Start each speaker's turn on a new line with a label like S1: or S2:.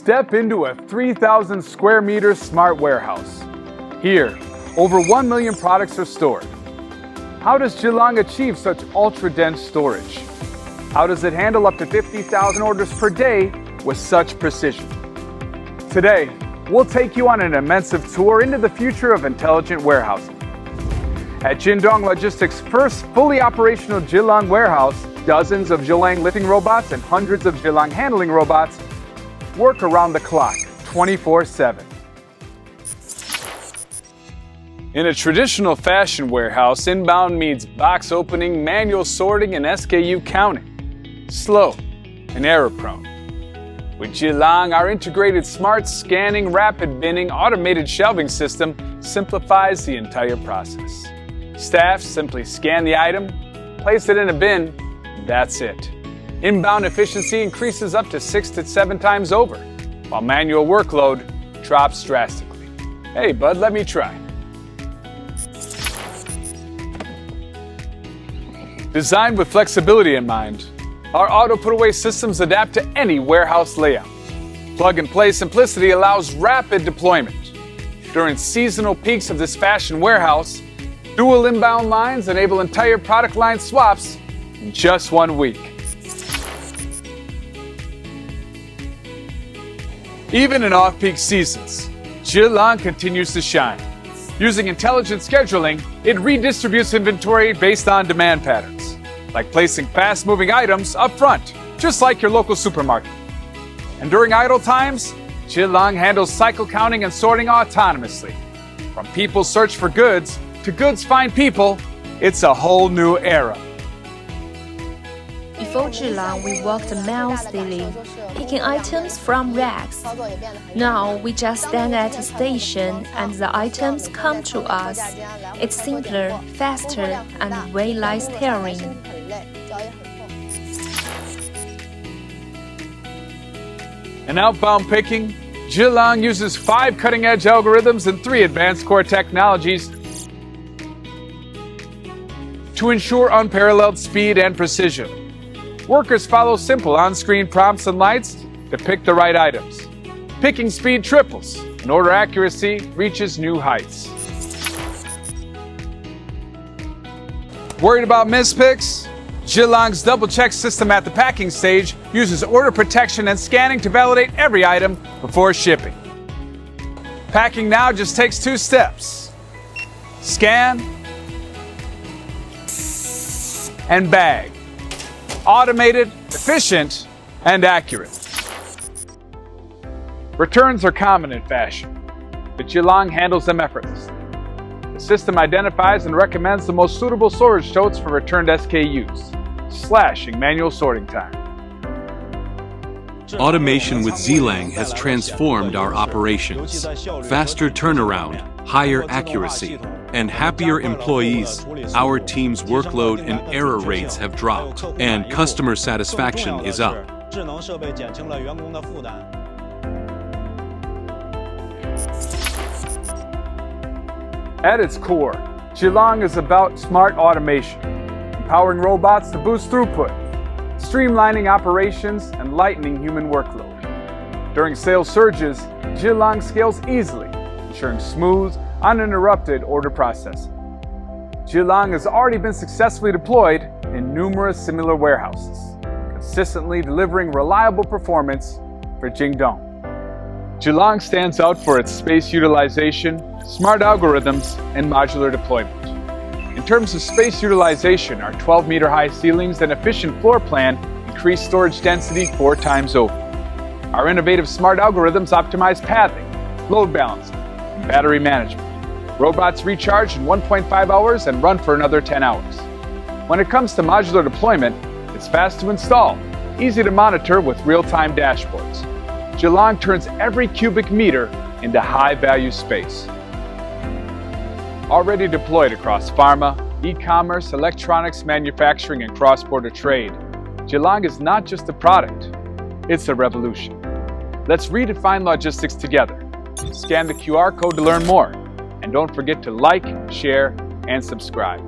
S1: Step into a 3,000 square meter smart warehouse. Here, over 1 million products are stored. How does Zhilang achieve such ultra-dense storage? How does it handle up to 50,000 orders per day with such precision? Today, we'll take you on an immersive tour into the future of intelligent warehousing. At Jingdong Logistics' first fully operational Zhilang warehouse, dozens of Zhilang lifting robots and hundreds of Zhilang handling robots work around the clock, 24/7. In a traditional fashion warehouse, inbound means box opening, manual sorting, and SKU counting. Slow and error-prone. With Zhilang, our integrated smart scanning, rapid binning, automated shelving system simplifies the entire process. Staff simply scan the item, place it in a bin, and that's it. Inbound efficiency increases up to 6 to 7 times over, while manual workload drops drastically. Hey, bud, let me try. Designed with flexibility in mind, our auto put-away systems adapt to any warehouse layout. Plug-and-play simplicity allows rapid deployment. During seasonal peaks of this fashion warehouse, dual inbound lines enable entire product line swaps in just 1 week. Even in off-peak seasons, Zhilang continues to shine. Using intelligent scheduling, it redistributes inventory based on demand patterns, like placing fast-moving items up front, just like your local supermarket. And during idle times, Zhilang handles cycle counting and sorting autonomously. From people search for goods to goods find people, it's a whole new era.
S2: Before Zhilang, we walked miles daily, picking items from racks. Now we just stand at a station and the items come to us. It's simpler, faster, and way less tiring.
S1: In outbound picking, Zhilang uses 5 cutting-edge algorithms and 3 advanced core technologies to ensure unparalleled speed and precision. Workers follow simple on-screen prompts and lights to pick the right items. Picking speed triples, and order accuracy reaches new heights. Worried about mispicks? Zhilang's double-check system at the packing stage uses order protection and scanning to validate every item before shipping. Packing now just takes 2 steps. Scan and bag. Automated, efficient, and accurate. Returns are common in fashion, but Zhilang handles them effortlessly. The system identifies and recommends the most suitable storage totes for returned SKUs, slashing manual sorting time.
S3: Automation with Zhilang has transformed our operations. Faster turnaround, higher accuracy, and happier employees. Our team's workload and error rates have dropped, and customer satisfaction is up.
S1: At its core, Zhilang is about smart automation, empowering robots to boost throughput, streamlining operations, and lightening human workload. During sales surges, Zhilang scales easily, ensuring smooth, uninterrupted order processing. Zhilang has already been successfully deployed in numerous similar warehouses, consistently delivering reliable performance for Jingdong. Zhilang stands out for its space utilization, smart algorithms, and modular deployment. In terms of space utilization, our 12-meter high ceilings and efficient floor plan increase storage density 4 times over. Our innovative smart algorithms optimize pathing, load balancing, and battery management. Robots recharge in 1.5 hours and run for another 10 hours. When it comes to modular deployment, it's fast to install, easy to monitor with real-time dashboards. Zhilang turns every cubic meter into high-value space. Already deployed across pharma, e-commerce, electronics, manufacturing, and cross-border trade, Zhilang is not just a product, it's a revolution. Let's redefine logistics together. Scan the QR code to learn more. And don't forget to like, share, and subscribe.